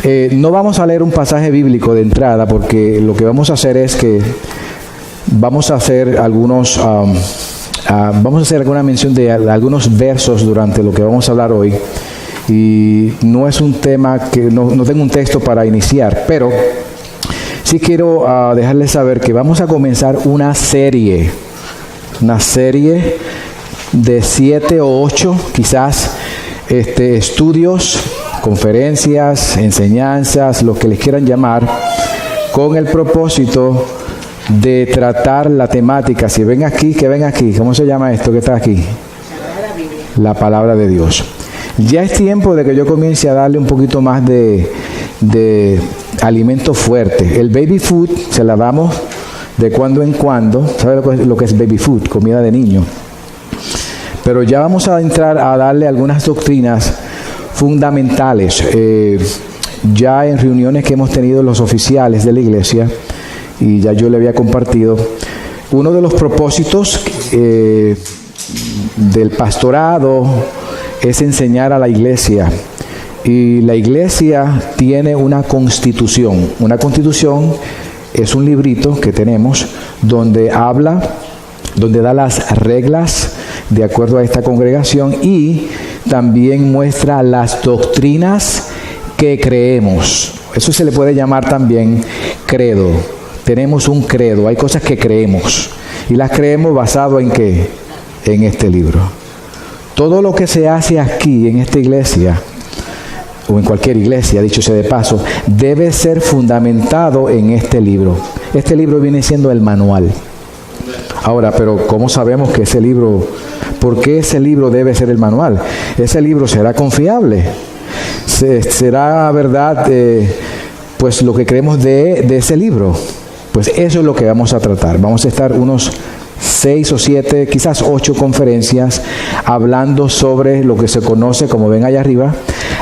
No vamos a leer un pasaje bíblico de entrada, porque lo que vamos a hacer es que vamos a hacer alguna mención de algunos versos durante lo que vamos a hablar hoy. Y no es un tema que no tengo un texto para iniciar, pero sí quiero dejarles saber que vamos a comenzar una serie de 7 o 8 quizás estudios, conferencias, enseñanzas, lo que les quieran llamar, con el propósito de tratar la temática. Si ven aquí, que ven aquí, ¿cómo se llama esto que está aquí? La palabra de Dios. Ya es tiempo de que yo comience a darle un poquito más de alimento fuerte. El baby food se la damos de cuando en cuando. ¿Sabe lo que es baby food? Comida de niño. Pero ya vamos a entrar a darle algunas doctrinas fundamentales. Ya en reuniones que hemos tenido los oficiales de la iglesia, y ya yo le había compartido, uno de los propósitos del pastorado es enseñar a la iglesia. Y la iglesia tiene una constitución. Una constitución es un librito que tenemos donde da las reglas de acuerdo a esta congregación, y también muestra las doctrinas que creemos. Eso se le puede llamar también credo. Tenemos un credo, hay cosas que creemos, y las creemos basado en ¿qué? En este libro. Todo lo que se hace aquí en esta iglesia, o en cualquier iglesia, dicho sea de paso, debe ser fundamentado en este libro. Este libro viene siendo el manual. Ahora, pero ¿cómo sabemos que ese libro, por qué ese libro debe ser el manual? Ese libro será confiable, será verdad, pues lo que creemos de ese libro. Pues eso es lo que vamos a tratar. Vamos a estar unos 6 o 7, quizás 8 conferencias hablando sobre lo que se conoce, como ven allá arriba,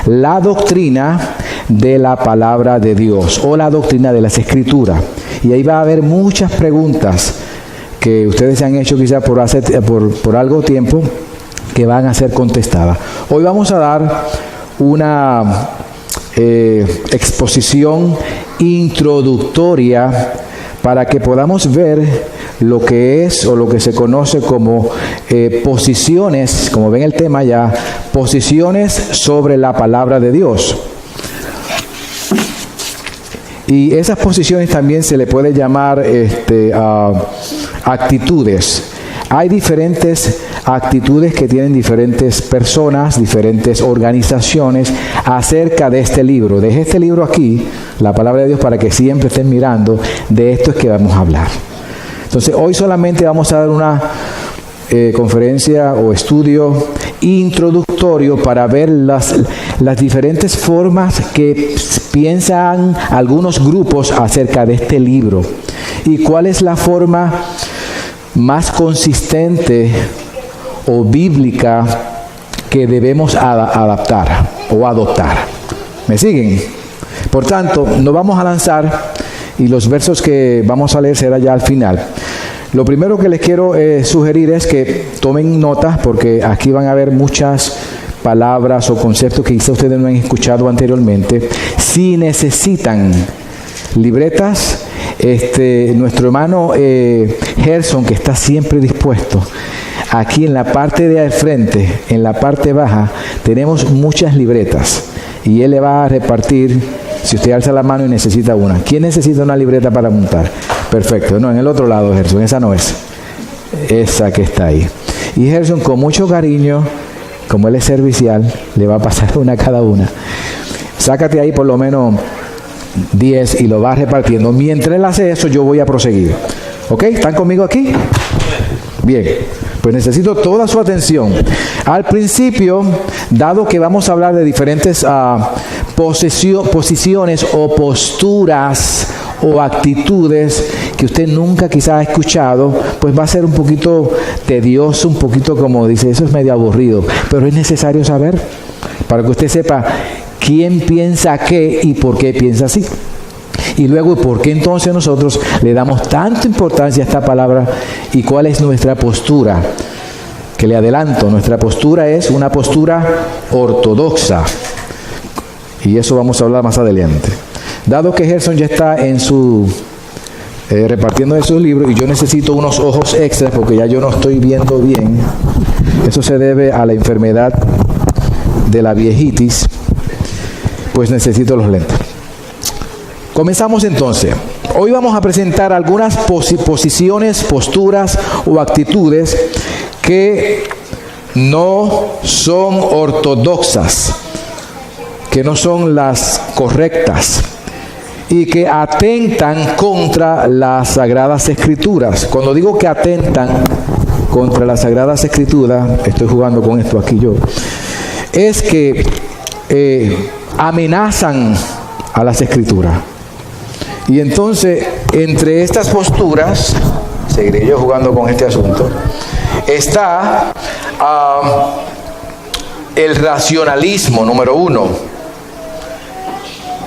la doctrina de la palabra de Dios, o la doctrina de las Escrituras. Y ahí va a haber muchas preguntas que ustedes se han hecho quizás por algo tiempo, que van a ser contestadas. Hoy vamos a dar una exposición introductoria para que podamos ver lo que es, o lo que se conoce como posiciones, como ven el tema ya, posiciones sobre la palabra de Dios. Y esas posiciones también se le puede llamar actitudes. Hay diferentes actitudes que tienen diferentes personas, diferentes organizaciones acerca de este libro. Dejé este libro aquí, la palabra de Dios, para que siempre estén mirando. De esto es que vamos a hablar. Entonces, hoy solamente vamos a dar una conferencia o estudio introductorio para ver las diferentes formas que piensan algunos grupos acerca de este libro, y cuál es la forma más consistente o bíblica que debemos adaptar o adoptar. ¿Me siguen? Por tanto, nos vamos a lanzar, y los versos que vamos a leer será ya al final. Lo primero que les quiero sugerir es que tomen notas, porque aquí van a haber muchas palabras o conceptos que quizá ustedes no han escuchado anteriormente. Si necesitan libretas, nuestro hermano Gerson, que está siempre dispuesto, aquí en la parte de al frente, en la parte baja, tenemos muchas libretas, y él le va a repartir. Si usted alza la mano y necesita una. ¿Quién necesita una libreta para apuntar? Perfecto. No, en el otro lado, Gerson. Esa no es. Esa que está ahí. Y Gerson, con mucho cariño, como él es servicial, le va a pasar una a cada una. Sácate ahí por lo menos 10 y lo vas repartiendo. Mientras él hace eso, yo voy a proseguir. ¿Ok? ¿Están conmigo aquí? Bien. Pues necesito toda su atención. Al principio, dado que vamos a hablar de diferentes posiciones o posturas o actitudes que usted nunca quizás ha escuchado, pues va a ser un poquito tedioso, un poquito, como dice, eso es medio aburrido, pero es necesario saber para que usted sepa quién piensa qué y por qué piensa así. Y luego, ¿por qué entonces nosotros le damos tanta importancia a esta palabra y cuál es nuestra postura? Que le adelanto, nuestra postura es una postura ortodoxa. Y eso vamos a hablar más adelante. Dado que Gerson ya está en su repartiendo de sus libros y yo necesito unos ojos extras porque ya yo no estoy viendo bien, eso se debe a la enfermedad de la viejitis, pues necesito los lentes. Comenzamos entonces. Hoy vamos a presentar algunas posiciones, posturas o actitudes que no son ortodoxas, que no son las correctas y que atentan contra las Sagradas Escrituras. Cuando digo que atentan contra las Sagradas Escrituras, estoy jugando con esto aquí yo, es que amenazan a las Escrituras. Y entonces, entre estas posturas, seguiré yo jugando con este asunto, está el racionalismo, número 1,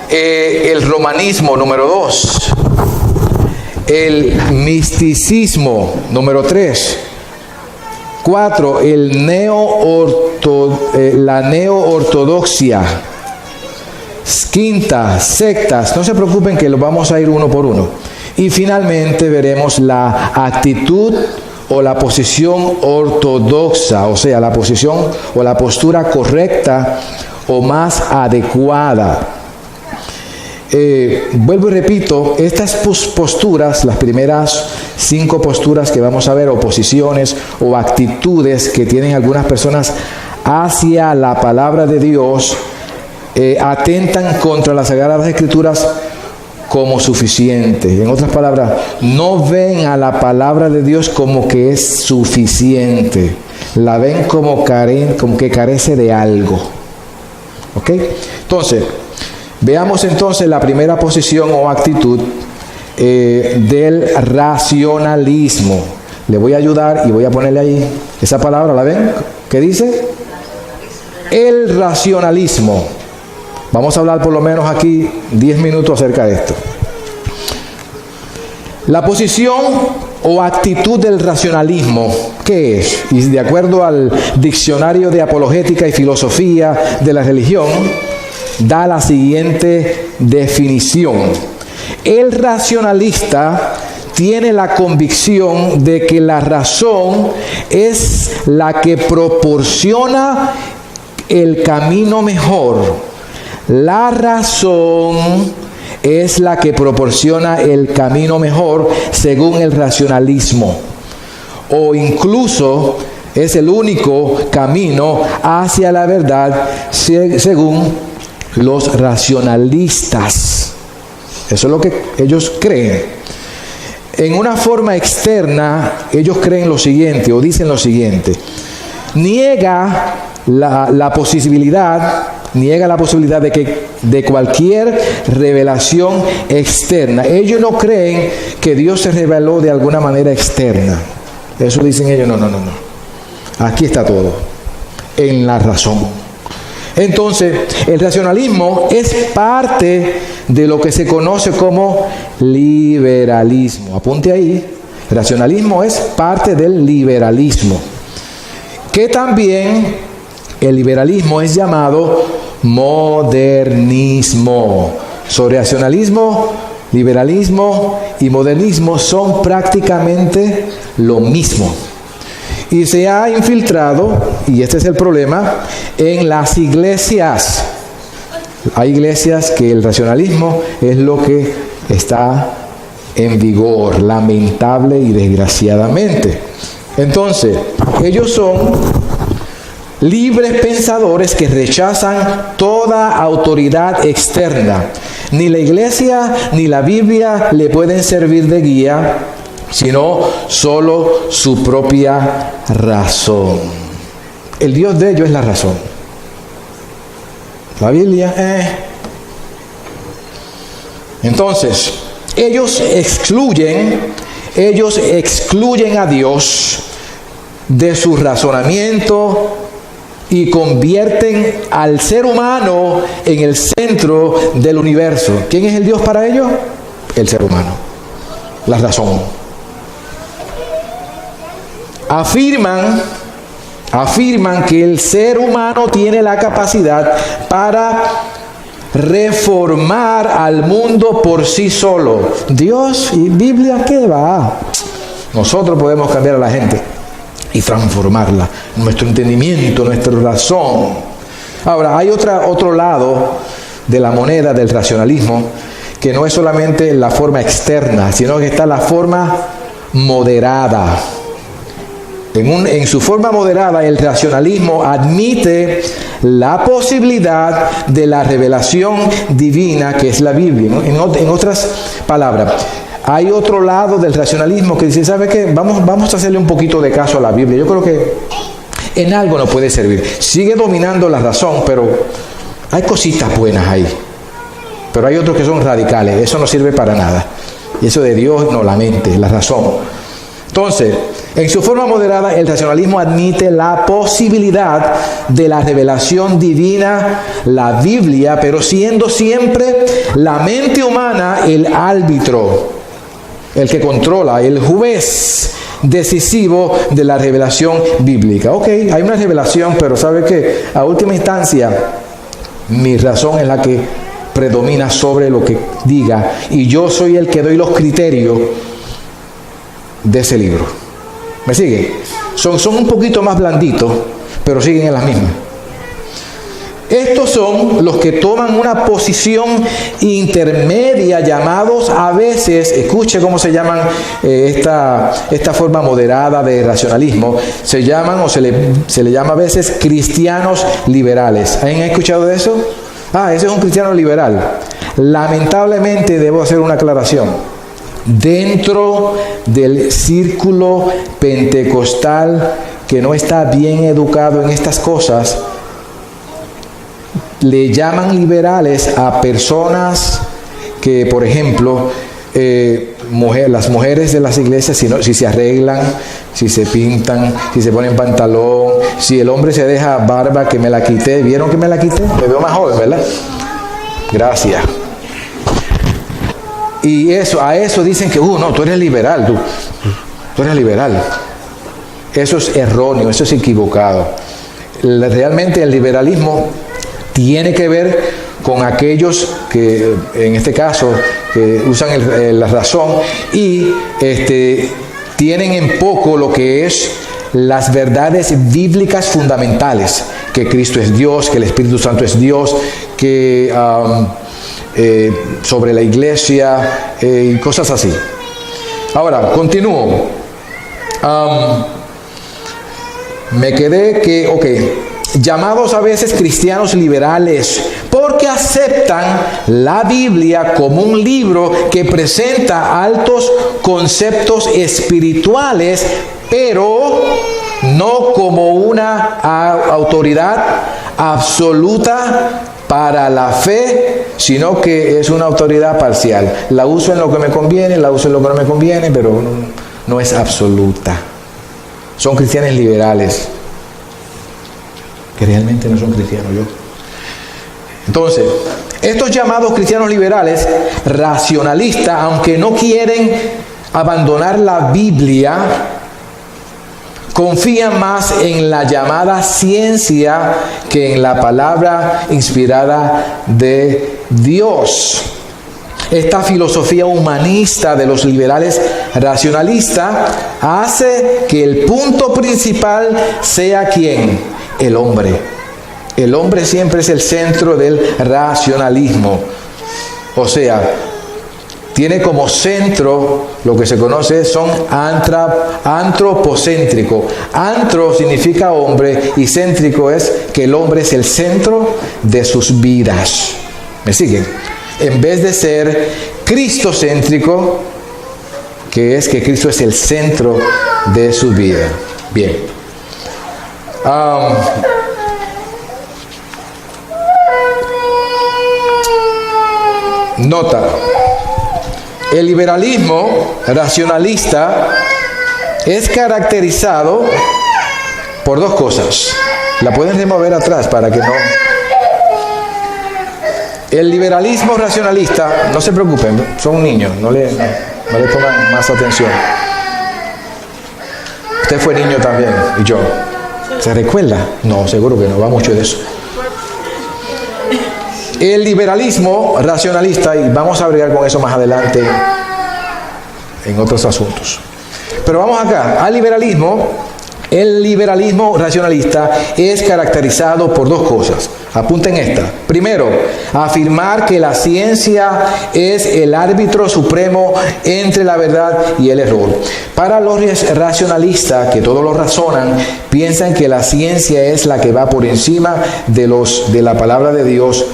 el romanismo, número 2, el misticismo, número 3, 4, la neo-ortodoxia, 5, sectas. No se preocupen que lo vamos a ir uno por uno. Y finalmente veremos la actitud o la posición ortodoxa, o sea, la posición o la postura correcta o más adecuada. Vuelvo y repito, estas posturas, las primeras 5 posturas que vamos a ver, o posiciones o actitudes que tienen algunas personas hacia la palabra de Dios, atentan contra las Sagradas Escrituras como suficiente. En otras palabras, no ven a la palabra de Dios como que es suficiente. La ven como que carece de algo. ¿Ok? Entonces, veamos entonces la primera posición o actitud del racionalismo. Le voy a ayudar y voy a ponerle ahí esa palabra, ¿la ven? ¿Qué dice? El racionalismo. Vamos a hablar por lo menos aquí 10 minutos acerca de esto. La posición o actitud del racionalismo, ¿qué es? Y de acuerdo al Diccionario de Apologética y Filosofía de la Religión, da la siguiente definición. El racionalista tiene la convicción de que la razón es la que proporciona el camino mejor. La razón es la que proporciona el camino mejor según el racionalismo. O incluso es el único camino hacia la verdad según los racionalistas. Eso es lo que ellos creen. En una forma externa, ellos creen lo siguiente, o dicen lo siguiente: niega la posibilidad de cualquier revelación externa. Ellos no creen que Dios se reveló de alguna manera externa. Eso dicen ellos, no. Aquí está todo, en la razón. Entonces, el racionalismo es parte de lo que se conoce como liberalismo. Apunte ahí, racionalismo es parte del liberalismo. Que también el liberalismo es llamado modernismo. Sobre racionalismo, liberalismo y modernismo son prácticamente lo mismo. Y se ha infiltrado, y este es el problema, en las iglesias. Hay iglesias que el racionalismo es lo que está en vigor, lamentable y desgraciadamente. Entonces, ellos son libres pensadores que rechazan toda autoridad externa. Ni la iglesia ni la Biblia le pueden servir de guía, sino solo su propia razón. El Dios de ellos es la razón. La Biblia, Entonces, ellos excluyen a Dios de su razonamiento y convierten al ser humano en el centro del universo. ¿Quién es el Dios para ellos? El ser humano, la razón. Afirman que el ser humano tiene la capacidad para reformar al mundo por sí solo. Dios y Biblia, ¿qué va? Nosotros podemos cambiar a la gente y transformarla, nuestro entendimiento, nuestra razón. Ahora, hay otro lado de la moneda del racionalismo, que no es solamente la forma externa, sino que está la forma moderada. En su forma moderada, el racionalismo admite la posibilidad de la revelación divina que es la Biblia. En otras palabras, hay otro lado del racionalismo que dice, ¿sabe qué? Vamos a hacerle un poquito de caso a la Biblia. Yo creo que en algo nos puede servir. Sigue dominando la razón, pero hay cositas buenas ahí. Pero hay otros que son radicales. Eso no sirve para nada. Y eso de Dios, no, la mente, la razón. Entonces, en su forma moderada, el racionalismo admite la posibilidad de la revelación divina, la Biblia, pero siendo siempre la mente humana el árbitro, el que controla, el juez decisivo de la revelación bíblica. Ok, hay una revelación, pero ¿sabe qué? A última instancia, mi razón es la que predomina sobre lo que diga, y yo soy el que doy los criterios de ese libro. ¿Me siguen? Son un poquito más blanditos, pero siguen en las mismas. Estos son los que toman una posición intermedia, llamados a veces, escuche cómo se llaman esta forma moderada de racionalismo, se llaman o se le llama a veces cristianos liberales. ¿Han escuchado de eso? Ese es un cristiano liberal. Lamentablemente debo hacer una aclaración. Dentro del círculo pentecostal que no está bien educado en estas cosas, le llaman liberales a personas que, por ejemplo, las mujeres de las iglesias, si se arreglan, si se pintan, si se ponen pantalón, si el hombre se deja barba, que me la quité. ¿Vieron que me la quité? Me veo más joven, ¿verdad? Gracias. Y a eso dicen que, no, tú eres liberal, tú eres liberal. Eso es erróneo, eso es equivocado. Realmente el liberalismo tiene que ver con aquellos que, en este caso, que usan la razón y tienen en poco lo que es las verdades bíblicas fundamentales, que Cristo es Dios, que el Espíritu Santo es Dios, que sobre la iglesia y cosas así. Ahora, continúo. Me quedé que, llamados a veces cristianos liberales, porque aceptan la Biblia como un libro que presenta altos conceptos espirituales, pero no como una autoridad absoluta para la fe, sino que es una autoridad parcial. La uso en lo que me conviene, la uso en lo que no me conviene, pero no es absoluta. Son cristianos liberales, que realmente no son cristianos. Entonces, estos llamados cristianos liberales, racionalistas, aunque no quieren abandonar la Biblia, confían más en la llamada ciencia que en la palabra inspirada de Dios. Esta filosofía humanista de los liberales racionalistas hace que el punto principal sea ¿quién? El hombre. El hombre siempre es el centro del racionalismo. O sea, tiene como centro lo que se conoce son antropocéntrico. Antro significa hombre y céntrico es que el hombre es el centro de sus vidas. ¿Me siguen? En vez de ser cristocéntrico, que es que Cristo es el centro de su vida. Bien. Nota. El liberalismo racionalista es caracterizado por dos cosas. La pueden remover atrás para que no... El liberalismo racionalista, no se preocupen, son niños, no le pongan más atención. Usted fue niño también, y yo. ¿Se recuerda? No, seguro que no, va mucho de eso. El liberalismo racionalista, y vamos a bregar con eso más adelante en otros asuntos. Pero vamos acá, al liberalismo. El liberalismo racionalista es caracterizado por dos cosas. Apunten esta. Primero, afirmar que la ciencia es el árbitro supremo entre la verdad y el error. Para los racionalistas, que todos lo razonan, piensan que la ciencia es la que va por encima de la palabra de Dios,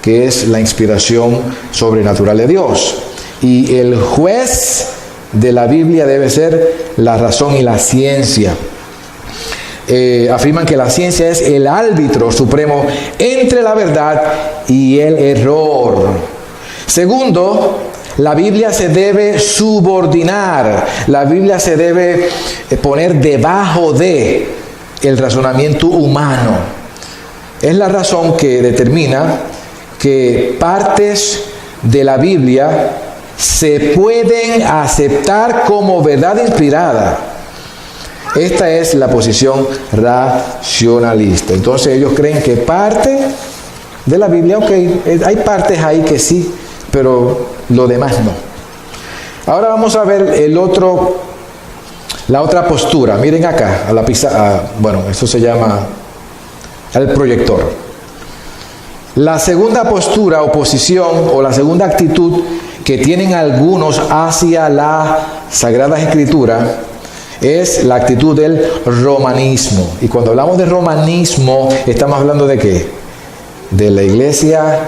que es la inspiración sobrenatural de Dios. Y el juez de la Biblia debe ser la razón y la ciencia. Afirman que la ciencia es el árbitro supremo entre la verdad y el error. Segundo, la Biblia se debe subordinar, la Biblia se debe poner debajo de el razonamiento humano. Es la razón que determina que partes de la Biblia se pueden aceptar como verdad inspirada. Esta es la posición racionalista. Entonces ellos creen que parte de la Biblia, ok, hay partes ahí que sí, pero lo demás no. Ahora vamos a ver la otra postura. Miren acá, a la pizarra, bueno, eso se llama el proyector. La segunda postura o posición o la segunda actitud que tienen algunos hacia la Sagrada Escritura es la actitud del romanismo. Y cuando hablamos de romanismo, estamos hablando ¿de qué? De la Iglesia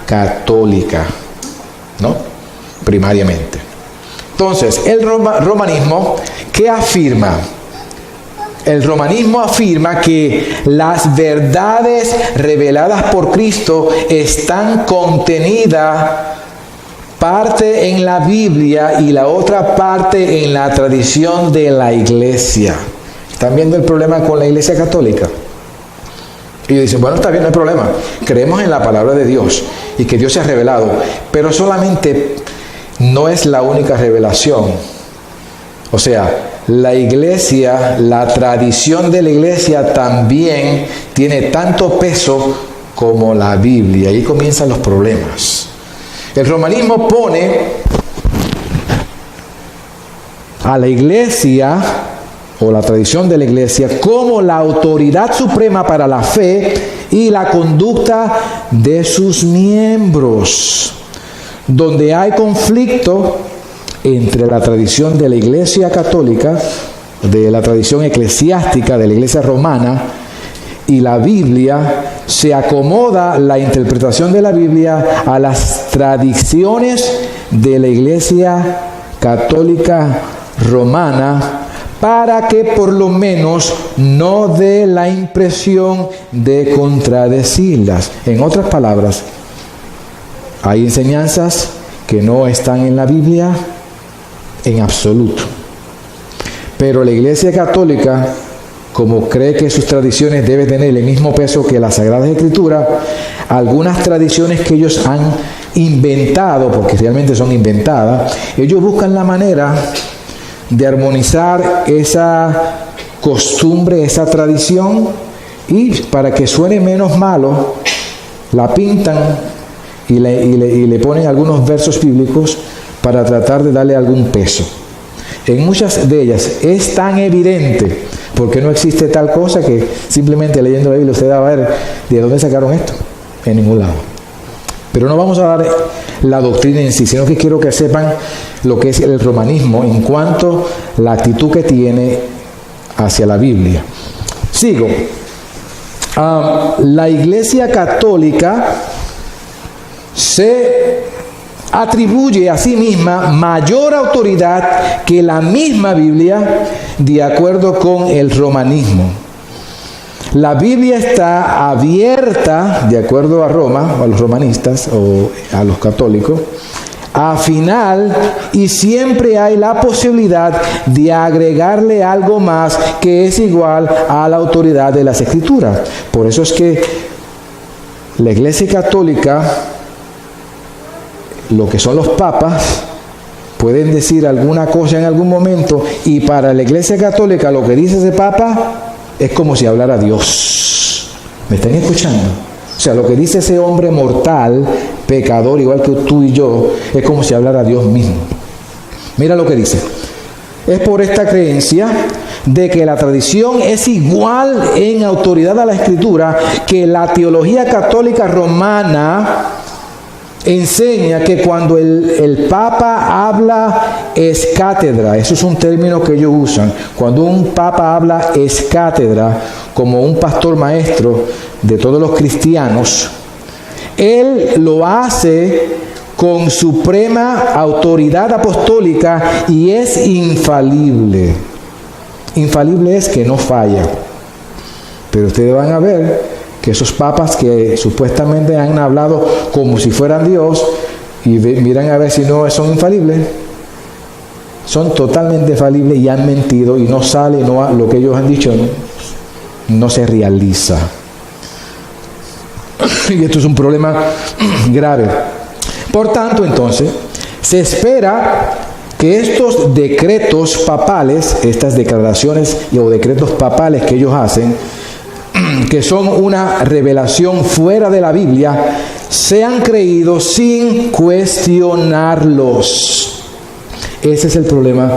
Católica, ¿no? Primariamente. Entonces, el romanismo, ¿qué afirma? El romanismo afirma que las verdades reveladas por Cristo están contenidas parte en la Biblia y la otra parte en la tradición de la Iglesia. ¿Están viendo el problema con la Iglesia Católica? Y ellos dicen, bueno, está bien, no hay problema. Creemos en la palabra de Dios y que Dios se ha revelado, pero solamente no es la única revelación. O sea, la Iglesia, la tradición de la Iglesia también tiene tanto peso como la Biblia. Ahí comienzan los problemas. El romanismo pone a la Iglesia o la tradición de la Iglesia como la autoridad suprema para la fe y la conducta de sus miembros. Donde hay conflicto entre la tradición de la Iglesia Católica, de la tradición eclesiástica de la Iglesia Romana y la Biblia, se acomoda la interpretación de la Biblia a las tradiciones de la Iglesia Católica Romana para que por lo menos no dé la impresión de contradecirlas. En otras palabras, hay enseñanzas que no están en la Biblia en absoluto. Pero la Iglesia Católica, como cree que sus tradiciones deben tener el mismo peso que las Sagradas Escrituras, algunas tradiciones que ellos han inventado, porque realmente son inventadas, ellos buscan la manera de armonizar esa costumbre, esa tradición, y para que suene menos malo, la pintan y le ponen algunos versos bíblicos para tratar de darle algún peso. En muchas de ellas es tan evidente porque no existe tal cosa que simplemente leyendo la Biblia usted va a ver de dónde sacaron esto. En ningún lado. Pero no vamos a dar la doctrina en sí, sino que quiero que sepan lo que es el romanismo en cuanto a la actitud que tiene hacia la Biblia. Sigo. La Iglesia Católica se atribuye a sí misma mayor autoridad que la misma Biblia, de acuerdo con el romanismo. La Biblia está abierta, de acuerdo a Roma, a los romanistas o a los católicos, a final, y siempre hay la posibilidad de agregarle algo más que es igual a la autoridad de las Escrituras. Por eso es que la Iglesia Católica, lo que son los papas, pueden decir alguna cosa en algún momento, y para la Iglesia Católica lo que dice ese papa es como si hablara Dios. ¿Me están escuchando? O sea, lo que dice ese hombre mortal, pecador, igual que tú y yo, es como si hablara Dios mismo. Mira lo que dice. Es por esta creencia de que la tradición es igual en autoridad a la Escritura que la teología católica romana enseña que cuando el Papa habla es cátedra. Eso es un término que ellos usan. Cuando un Papa habla es cátedra, como un pastor maestro de todos los cristianos, él lo hace con suprema autoridad apostólica y es infalible. Infalible es que no falla. Pero ustedes van a ver que esos papas que supuestamente han hablado como si fueran Dios, y miran a ver si no son infalibles, son totalmente falibles y han mentido y no sale, lo que ellos han dicho no se realiza. Y esto es un problema grave. Por tanto, entonces, se espera que estos decretos papales, estas declaraciones o decretos papales que ellos hacen, que son una revelación fuera de la Biblia, sean creídos sin cuestionarlos. Ese es el problema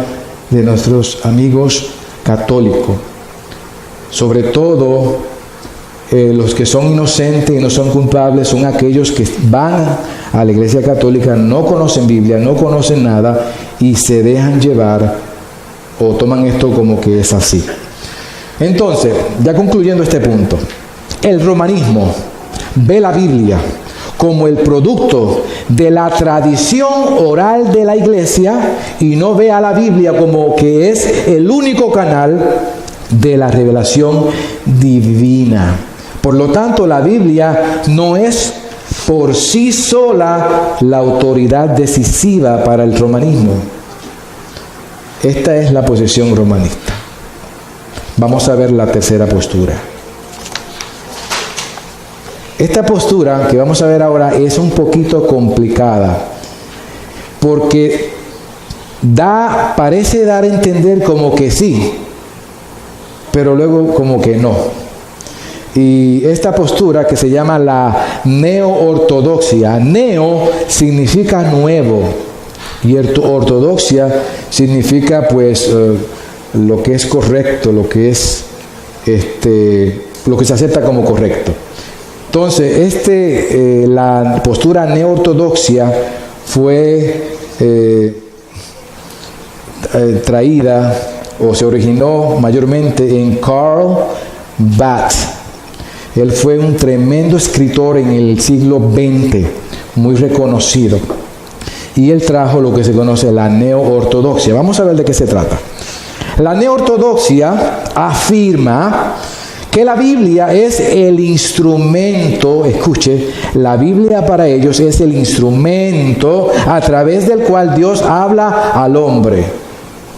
de nuestros amigos católicos. Sobre todo, los que son inocentes y no son culpables son aquellos que van a la Iglesia Católica, no conocen Biblia, no conocen nada y se dejan llevar o toman esto como que es así. Entonces, ya concluyendo este punto, el romanismo ve la Biblia como el producto de la tradición oral de la Iglesia y no ve a la Biblia como que es el único canal de la revelación divina. Por lo tanto, la Biblia no es por sí sola la autoridad decisiva para el romanismo. Esta es la posición romanista. Vamos a ver la tercera postura. Esta postura que vamos a ver ahora es un poquito complicada porque parece dar a entender como que sí, pero luego como que no. Y esta postura que se llama la neo-ortodoxia, neo significa nuevo y ortodoxia significa pues lo que es correcto, lo que es lo que se acepta como correcto. Entonces, la postura neo-ortodoxia fue traída o se originó mayormente en Karl Barth. Él fue un tremendo escritor en el siglo XX, muy reconocido. Y él trajo lo que se conoce la neo-ortodoxia. Vamos a ver de qué se trata. La neo-ortodoxia afirma que la Biblia es el instrumento, escuche, la Biblia para ellos es el instrumento a través del cual Dios habla al hombre.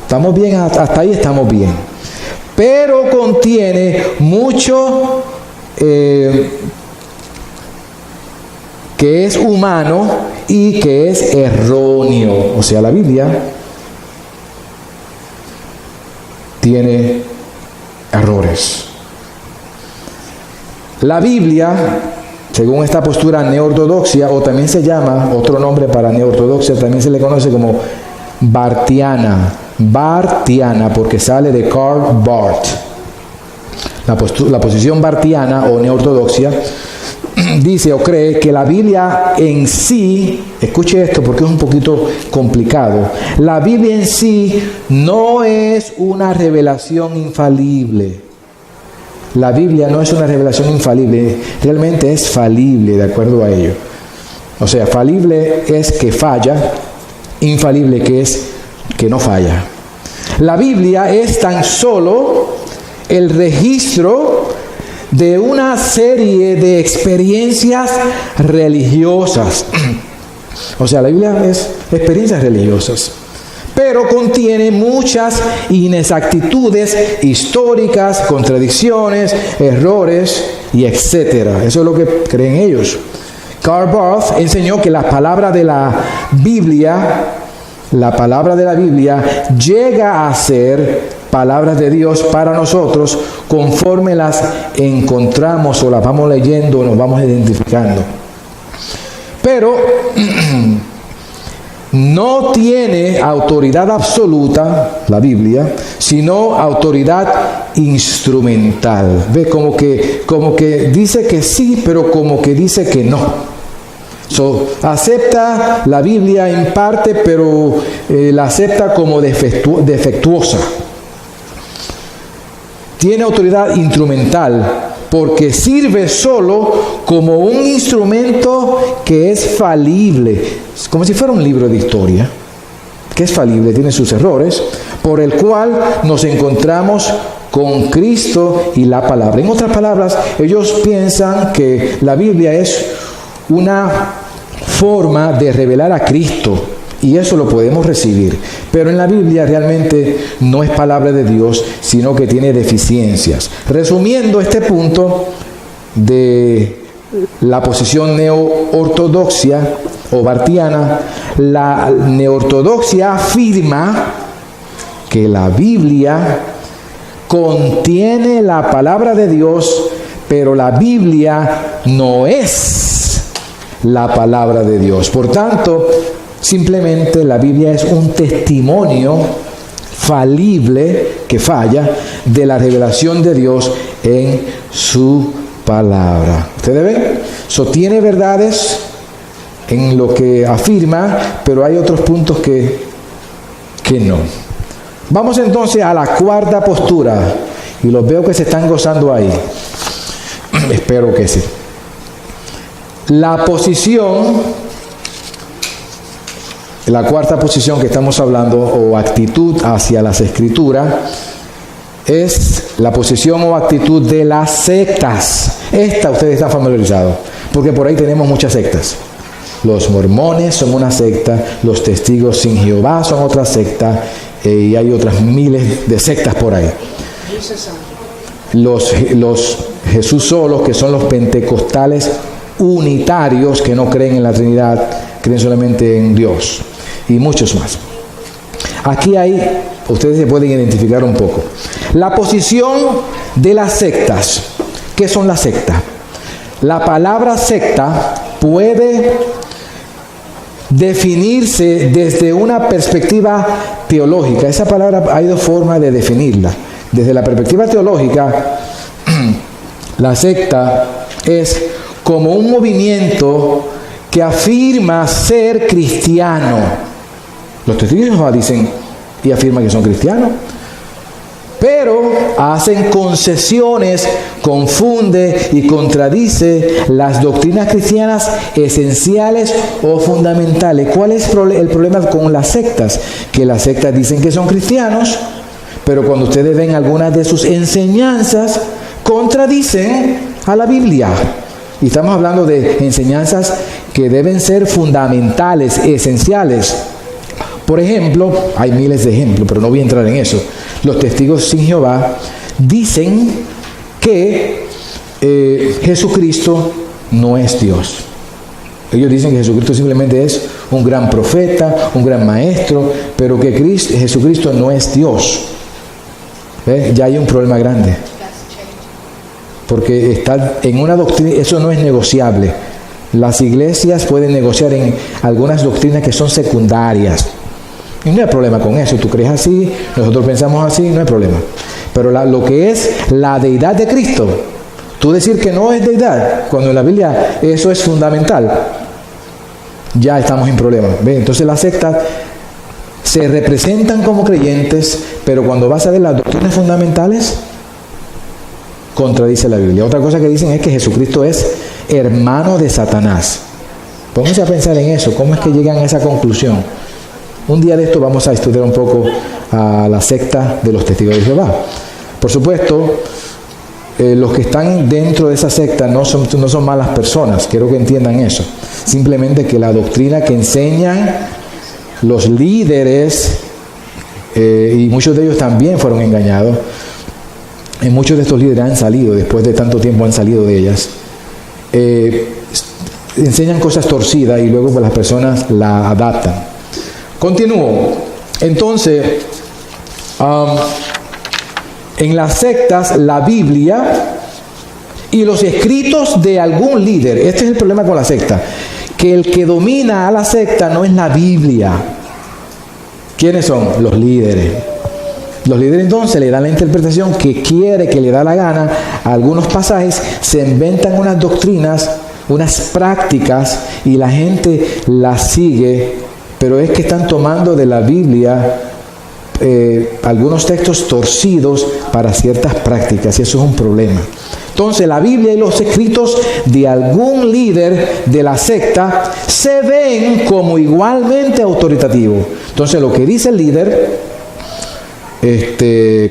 ¿Estamos bien? Hasta ahí estamos bien. Pero contiene mucho que es humano y que es erróneo. O sea, la Biblia tiene errores. La Biblia, según esta postura neo-ortodoxia, o también se llama, otro nombre para neo-ortodoxia, también se le conoce como bartiana, porque sale de Karl Barth. La posición bartiana o neo-ortodoxia dice o cree que la Biblia en sí, escuche esto porque es un poquito complicado, la Biblia en sí no es una revelación infalible. La Biblia no es una revelación infalible, realmente es falible de acuerdo a ello. O sea, falible es que falla, infalible que es que no falla. La Biblia es tan solo el registro de una serie de experiencias religiosas. O sea, la Biblia es experiencias religiosas, pero contiene muchas inexactitudes históricas, contradicciones, errores y etcétera. Eso es lo que creen ellos. Karl Barth enseñó que la palabra de la Biblia llega a ser palabras de Dios para nosotros conforme las encontramos o las vamos leyendo o nos vamos identificando. Pero no tiene autoridad absoluta, la Biblia, sino autoridad instrumental. Ve, como que dice que sí, pero como que dice que no. Acepta la Biblia en parte, pero la acepta como defectuosa. Tiene autoridad instrumental porque sirve solo como un instrumento que es falible, como si fuera un libro de historia, que es falible, tiene sus errores, por el cual nos encontramos con Cristo y la palabra. En otras palabras, ellos piensan que la Biblia es una forma de revelar a Cristo, y eso lo podemos recibir, pero en la Biblia realmente no es palabra de Dios, sino que tiene deficiencias. Resumiendo este punto de la posición neo-ortodoxia o bartiana, la neortodoxia afirma que la Biblia contiene la palabra de Dios, pero la Biblia no es la palabra de Dios. Por tanto, simplemente la Biblia es un testimonio falible, que falla, de la revelación de Dios en su palabra. ¿Ustedes ven? Tiene verdades en lo que afirma, pero hay otros puntos que no. Vamos entonces a la cuarta postura, y los veo que se están gozando ahí. Espero que sí. La cuarta posición que estamos hablando, o actitud hacia las Escrituras, es la posición o actitud de las sectas. Esta ustedes están familiarizados, porque por ahí tenemos muchas sectas. Los mormones son una secta, los testigos sin Jehová son otra secta, y hay otras miles de sectas por ahí. Los Jesús solos, que son los pentecostales unitarios, que no creen en la Trinidad, creen solamente en Dios, y muchos más. Aquí ustedes se pueden identificar un poco. La posición de las sectas. ¿Qué son las sectas? La palabra secta puede definirse desde una perspectiva teológica. Esa palabra hay dos formas de definirla. Desde la perspectiva teológica, la secta es como un movimiento que afirma ser cristiano. Los testigos de Jehová dicen y afirman que son cristianos, pero hacen concesiones, confunde y contradice las doctrinas cristianas esenciales o fundamentales. ¿Cuál es el problema con las sectas? Que las sectas dicen que son cristianos, pero cuando ustedes ven algunas de sus enseñanzas, contradicen a la Biblia. Y estamos hablando de enseñanzas que deben ser fundamentales, esenciales. Por ejemplo, hay miles de ejemplos, pero no voy a entrar en eso. Los testigos sin Jehová dicen que Jesucristo no es Dios. Ellos dicen que Jesucristo simplemente es un gran profeta, un gran maestro, pero que Jesucristo no es Dios. ¿Ve? Ya hay un problema grande. Porque está en una doctrina, eso no es negociable. Las iglesias pueden negociar en algunas doctrinas que son secundarias. Y no hay problema con eso. Tú crees así, nosotros pensamos así, no hay problema. Pero lo que es la deidad de Cristo, tú decir que no es deidad, cuando en la Biblia eso es fundamental, ya estamos en problema. ¿Ve? Entonces las sectas se representan como creyentes, pero cuando vas a ver las doctrinas fundamentales, contradice la Biblia. Otra cosa que dicen es que Jesucristo es hermano de Satanás. Pónganse a pensar en eso. ¿Cómo es que llegan a esa conclusión? Un día de esto vamos a estudiar un poco a la secta de los testigos de Jehová. Por supuesto, los que están dentro de esa secta no son malas personas. Quiero que entiendan eso. Simplemente que la doctrina que enseñan los líderes, y muchos de ellos también fueron engañados, y muchos de estos líderes han salido, después de tanto tiempo han salido de ellas, enseñan cosas torcidas y luego pues, las personas la adaptan. Continúo. Entonces, En las sectas, la Biblia y los escritos de algún líder. Este es el problema con la secta, que el que domina a la secta no es la Biblia. ¿Quiénes son? Los líderes. Los líderes entonces le dan la interpretación que quiere, que le da la gana a algunos pasajes, se inventan unas doctrinas, unas prácticas y la gente las sigue, pero es que están tomando de la Biblia algunos textos torcidos para ciertas prácticas y eso es un problema. Entonces la Biblia y los escritos de algún líder de la secta se ven como igualmente autoritativos. Entonces lo que dice el líder,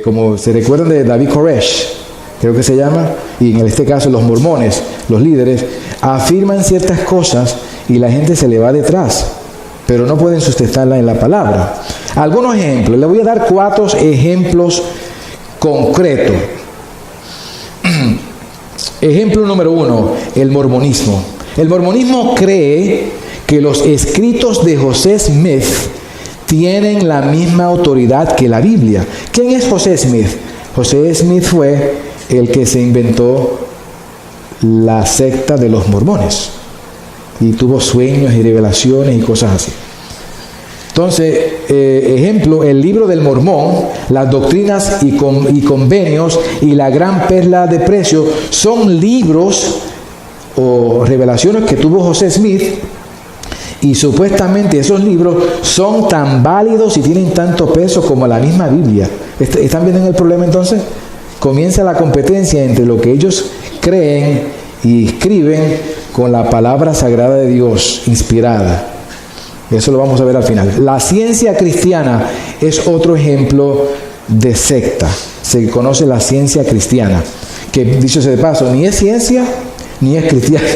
como se recuerdan de David Koresh, creo que se llama, y en este caso los mormones, los líderes, afirman ciertas cosas y la gente se le va detrás, pero no pueden sustentarla en la palabra. Algunos ejemplos, le voy a dar 4 ejemplos concretos. Ejemplo número 1, el mormonismo. El mormonismo cree que los escritos de José Smith tienen la misma autoridad que la Biblia. ¿Quién es José Smith? José Smith fue el que se inventó la secta de los mormones y tuvo sueños y revelaciones y cosas así. Entonces, ejemplo, el libro del Mormón, las doctrinas y convenios y la gran perla de precio son libros o revelaciones que tuvo José Smith. Y supuestamente esos libros son tan válidos y tienen tanto peso como la misma Biblia. ¿Están viendo el problema entonces? Comienza la competencia entre lo que ellos creen y escriben con la palabra sagrada de Dios, inspirada. Eso lo vamos a ver al final. La ciencia cristiana es otro ejemplo de secta. Se conoce la ciencia cristiana, que dicho sea de paso, ni es ciencia ni es cristiana.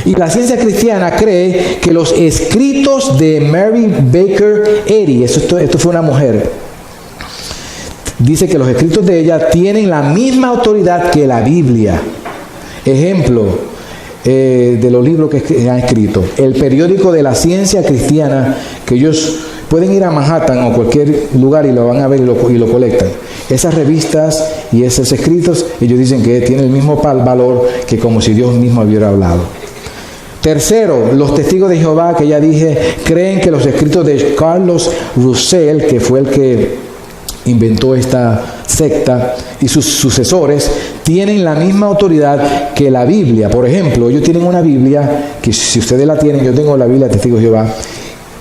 Y la ciencia cristiana cree que los escritos de Mary Baker Eddy, esto fue una mujer, dice que los escritos de ella tienen la misma autoridad que la Biblia. Ejemplo de los libros que han escrito. El periódico de la ciencia cristiana, que ellos pueden ir a Manhattan o cualquier lugar y lo van a ver y lo colectan. Esas revistas y esos escritos, ellos dicen que tienen el mismo valor que como si Dios mismo hubiera hablado. Tercero, los testigos de Jehová, que ya dije, creen que los escritos de Carlos Russell, que fue el que inventó esta secta, y sus sucesores, tienen la misma autoridad que la Biblia. Por ejemplo, ellos tienen una Biblia, que si ustedes la tienen, yo tengo la Biblia de Testigos de Jehová,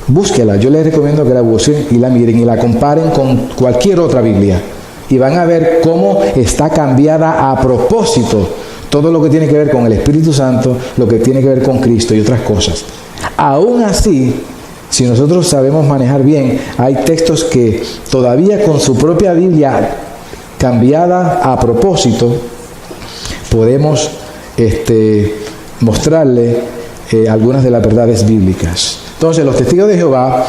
búsquela, yo les recomiendo que la busquen y la miren y la comparen con cualquier otra Biblia. Y van a ver cómo está cambiada a propósito todo lo que tiene que ver con el Espíritu Santo, lo que tiene que ver con Cristo y otras cosas. Aún así, si nosotros sabemos manejar bien, hay textos que todavía con su propia Biblia cambiada a propósito, podemos mostrarle algunas de las verdades bíblicas. Entonces, los testigos de Jehová,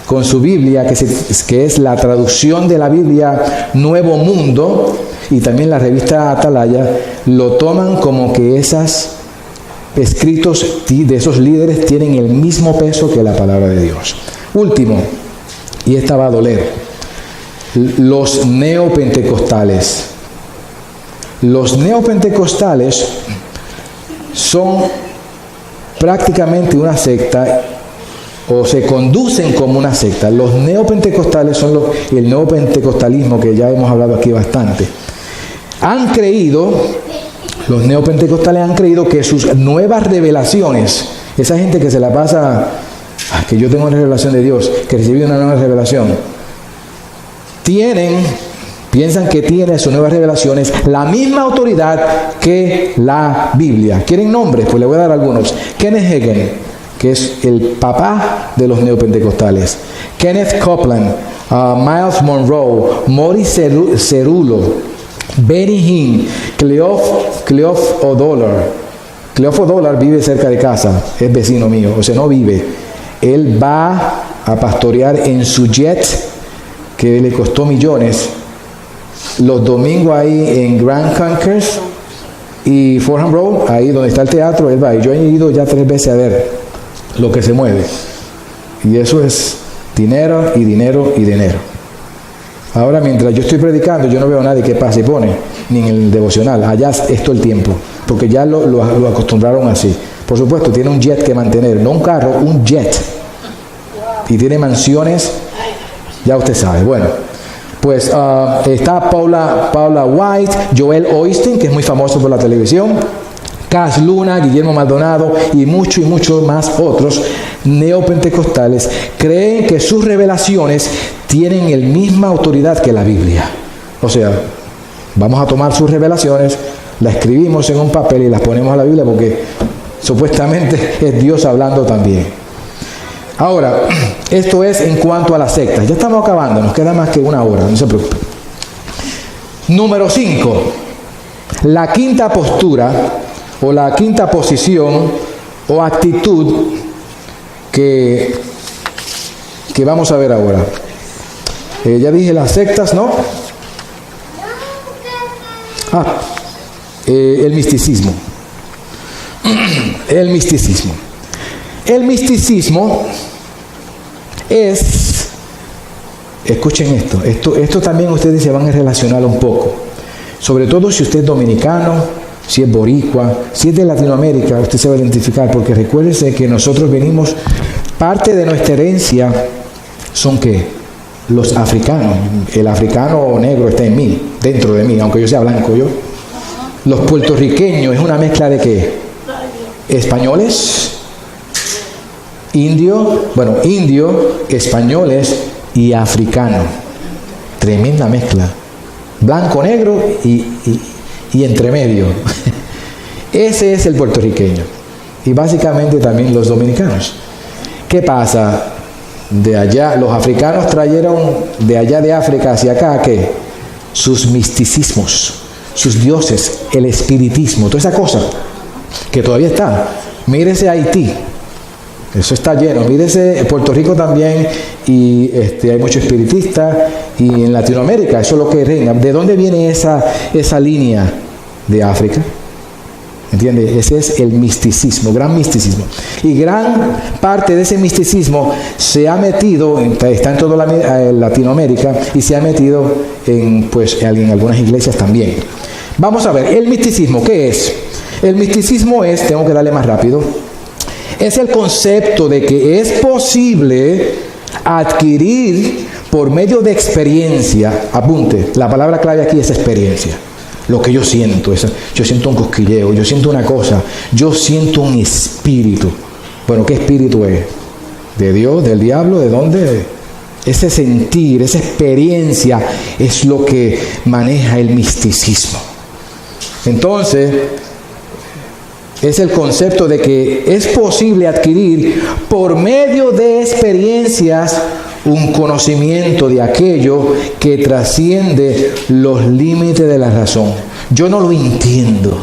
con su Biblia, que es la traducción de la Biblia Nuevo Mundo, y también la revista Atalaya, lo toman como que esos escritos de esos líderes tienen el mismo peso que la palabra de Dios. Último, y esta va a doler, los neopentecostales. Los neopentecostales son prácticamente una secta, o se conducen como una secta. Los neopentecostales son el neopentecostalismo, que ya hemos hablado aquí bastante. Los neopentecostales han creído que sus nuevas revelaciones, esa gente que se la pasa, que yo tengo una revelación de Dios, que recibí una nueva revelación, piensan que tienen sus nuevas revelaciones la misma autoridad que la Biblia. ¿Quieren nombres? Pues le voy a dar algunos. Kenneth Hagin, que es el papá de los neopentecostales. Kenneth Copeland, Miles Monroe, Maurice Cerulo, Benny Hinn, Cleof O'Dollar. Cleof O'Dollar vive cerca de casa, es vecino mío, o sea, no vive. Él va a pastorear en su jet, que le costó millones, los domingos ahí en Grand Concourse y Fordham Road, ahí donde está el teatro, él va. Y yo he ido ya 3 veces a ver lo que se mueve. Y eso es dinero y dinero y dinero. Ahora, mientras yo estoy predicando, yo no veo a nadie que pase y pone, ni en el devocional. Allá es todo el tiempo, porque ya lo acostumbraron así. Por supuesto, tiene un jet que mantener, no un carro, un jet. Y tiene mansiones, ya usted sabe. Bueno, pues está Paula White, Joel Osteen, que es muy famoso por la televisión, Cass Luna, Guillermo Maldonado y muchos más otros neopentecostales creen que sus revelaciones tienen la misma autoridad que la Biblia. O sea, vamos a tomar sus revelaciones, las escribimos en un papel y las ponemos a la Biblia porque supuestamente es Dios hablando también. Ahora, esto es en cuanto a las sectas. Ya estamos acabando, nos queda más que una hora, no se preocupe. Número 5. La quinta postura o la quinta posición o actitud que vamos a ver ahora. Ya dije las sectas, ¿no? El misticismo. El misticismo. El misticismo es, escuchen esto también ustedes se van a relacionar un poco, sobre todo si usted es dominicano, si es boricua, si es de Latinoamérica, usted se va a identificar, porque recuérdese que nosotros venimos, parte de nuestra herencia son ¿qué? Los africanos. El africano negro está en mí, dentro de mí, aunque yo sea blanco yo. Los puertorriqueños es una mezcla de ¿qué? Españoles, indio, españoles y africano. Tremenda mezcla. Blanco, negro y entre medio. Ese es el puertorriqueño. Y básicamente también los dominicanos. ¿Qué pasa? De allá, los africanos trajeron de allá de África hacia acá, ¿qué? Sus misticismos, sus dioses, el espiritismo, toda esa cosa que todavía está. Mírese Haití, eso está lleno. Mírese Puerto Rico también, y hay muchos espiritistas, y en Latinoamérica eso es lo que reina. ¿De dónde viene esa línea? De África. ¿Entiende? Ese es el misticismo, gran misticismo. Y gran parte de ese misticismo se ha metido, está en toda Latinoamérica, y se ha metido en algunas iglesias también. Vamos a ver, el misticismo, ¿qué es? El misticismo es, tengo que darle más rápido, es el concepto de que es posible adquirir por medio de experiencia, apunte, la palabra clave aquí es experiencia. Lo que yo siento, yo siento un cosquilleo, yo siento una cosa, yo siento un espíritu. Bueno, ¿qué espíritu es? ¿De Dios, del diablo, de dónde? Ese sentir, esa experiencia es lo que maneja el misticismo. Entonces, es el concepto de que es posible adquirir por medio de experiencias un conocimiento de aquello que trasciende los límites de la razón. Yo no lo entiendo,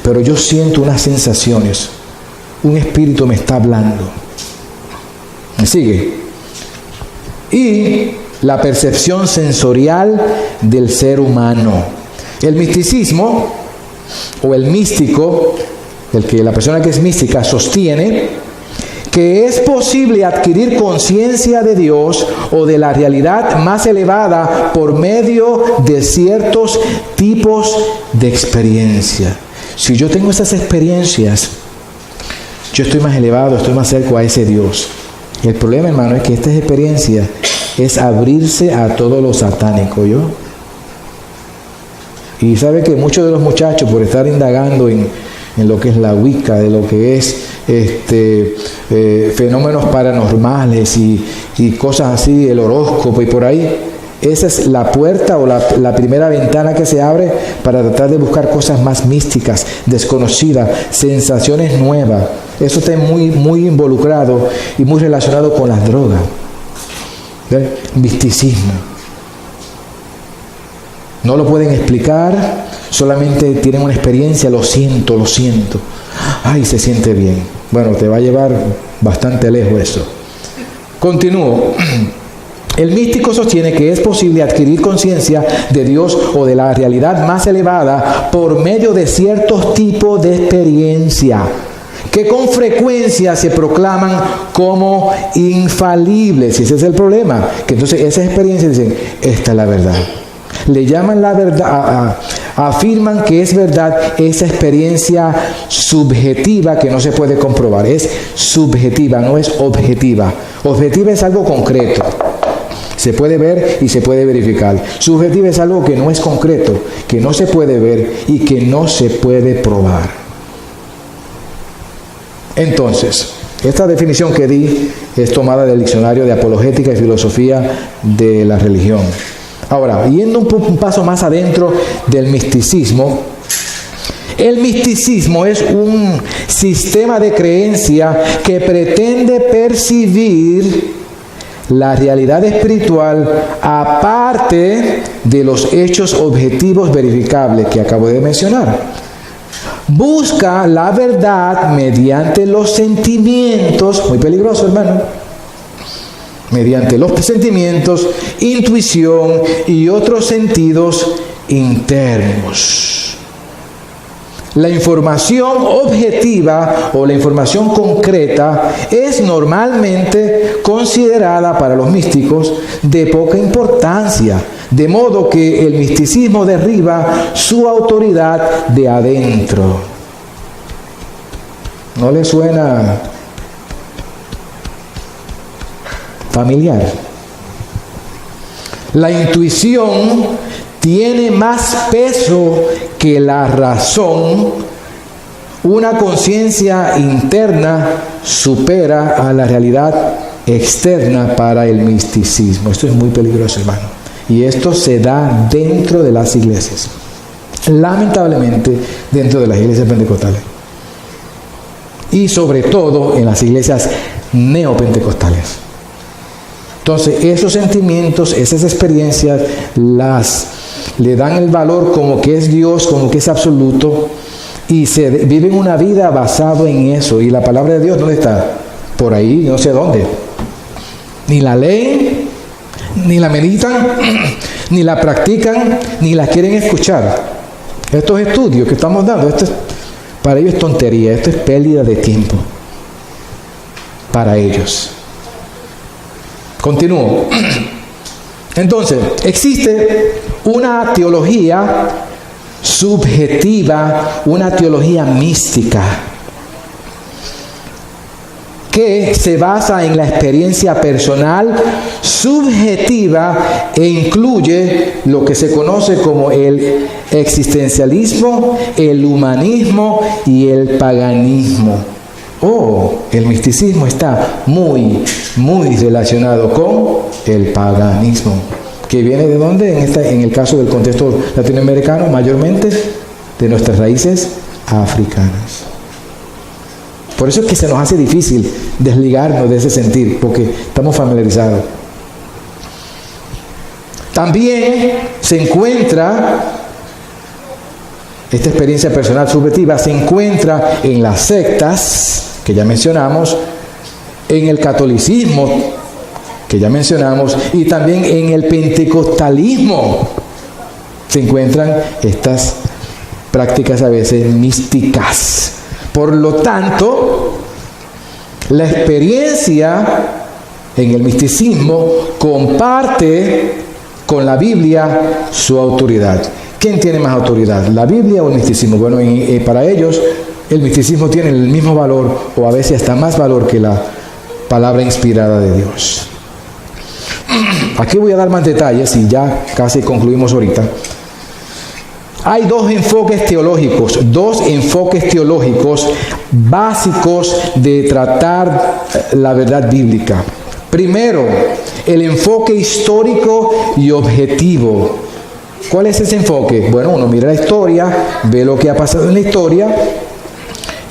pero yo siento unas sensaciones. Un espíritu me está hablando. ¿Me sigue? Y la percepción sensorial del ser humano. El misticismo o el místico, la persona que es mística sostiene que es posible adquirir conciencia de Dios o de la realidad más elevada por medio de ciertos tipos de experiencia. Si yo tengo esas experiencias, yo estoy más elevado, estoy más cerca a ese Dios. Y el problema, hermano, es que esta experiencia es abrirse a todo lo satánico, ¿yo? Y sabe que muchos de los muchachos, por estar indagando en lo que es la Wicca, de lo que es fenómenos paranormales y cosas así, el horóscopo y por ahí, esa es la puerta o la primera ventana que se abre para tratar de buscar cosas más místicas, desconocidas, sensaciones nuevas. Eso está muy involucrado y muy relacionado con las drogas. ¿Ven? Misticismo. No lo pueden explicar, solamente tienen una experiencia, lo siento. Ay, se siente bien. Bueno, te va a llevar bastante lejos eso. Continúo. El místico sostiene que es posible adquirir conciencia de Dios o de la realidad más elevada por medio de ciertos tipos de experiencia que con frecuencia se proclaman como infalibles. Y ese es el problema, que entonces esas experiencias dicen, esta es la verdad. Le llaman la verdad, afirman que es verdad esa experiencia subjetiva que no se puede comprobar. Es subjetiva, no es objetiva. Objetiva es algo concreto. Se puede ver y se puede verificar. Subjetiva es algo que no es concreto, que no se puede ver y que no se puede probar. Entonces, esta definición que di es tomada del Diccionario de Apologética y Filosofía de la Religión. Ahora, yendo un paso más adentro del misticismo, el misticismo es un sistema de creencia que pretende percibir la realidad espiritual aparte de los hechos objetivos verificables que acabo de mencionar. Busca la verdad mediante los sentimientos, muy peligroso, hermano, mediante los sentimientos, intuición y otros sentidos internos. La información objetiva o la información concreta es normalmente considerada para los místicos de poca importancia, de modo que el misticismo derriba su autoridad de adentro. ¿No le suena familiar? La intuición tiene más peso que la razón. Una conciencia interna supera a la realidad externa para el misticismo. Esto es muy peligroso, hermano. Y esto se da dentro de las iglesias. Lamentablemente, dentro de las iglesias pentecostales. Y sobre todo en las iglesias neopentecostales. Entonces, esos sentimientos, esas experiencias, le dan el valor como que es Dios, como que es absoluto, y viven una vida basada en eso. Y la palabra de Dios, ¿dónde está? Por ahí, no sé dónde. Ni la leen, ni la meditan, ni la practican, ni la quieren escuchar. Estos estudios que estamos dando, para ellos es tontería, esto es pérdida de tiempo. Para ellos. Continúo. Entonces, existe una teología subjetiva, una teología mística, que se basa en la experiencia personal subjetiva e incluye lo que se conoce como el existencialismo, el humanismo y el paganismo. El misticismo está muy relacionado con el paganismo. ¿Que viene de dónde? En el caso del contexto latinoamericano, mayormente de nuestras raíces africanas. Por eso es que se nos hace difícil desligarnos de ese sentir, porque estamos familiarizados. También se encuentra, esta experiencia personal subjetiva se encuentra en las sectas, que ya mencionamos, en el catolicismo, que ya mencionamos, y también en el pentecostalismo se encuentran estas prácticas a veces místicas. Por lo tanto, la experiencia en el misticismo comparte con la Biblia su autoridad. ¿Quién tiene más autoridad, la Biblia o el misticismo? Bueno, para ellos el misticismo tiene el mismo valor, o a veces hasta más valor que la palabra inspirada de Dios. Aquí voy a dar más detalles y ya casi concluimos ahorita. Hay dos enfoques teológicos básicos de tratar la verdad bíblica. Primero, el enfoque histórico y objetivo. ¿Cuál es ese enfoque? Bueno, uno mira la historia, ve lo que ha pasado en la historia,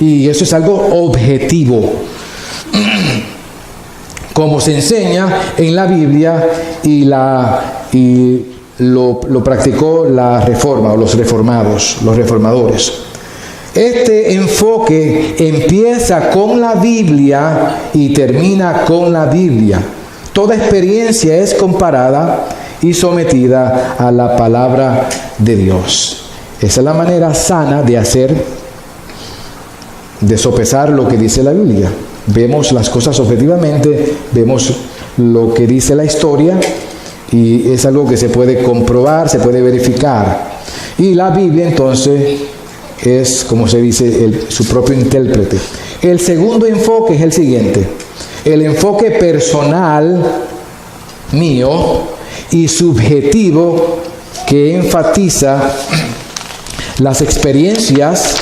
y eso es algo objetivo. Como se enseña en la Biblia y lo practicó la Reforma o los reformadores. Este enfoque empieza con la Biblia y termina con la Biblia. Toda experiencia es comparada y sometida a la palabra de Dios. Esa es la manera sana de hacer de sopesar lo que dice la Biblia. Vemos las cosas objetivamente, vemos lo que dice la historia y es algo que se puede comprobar, se puede verificar. Y la Biblia entonces es, como se dice, su propio intérprete. El segundo enfoque es el siguiente: el enfoque personal mío y subjetivo que enfatiza las experiencias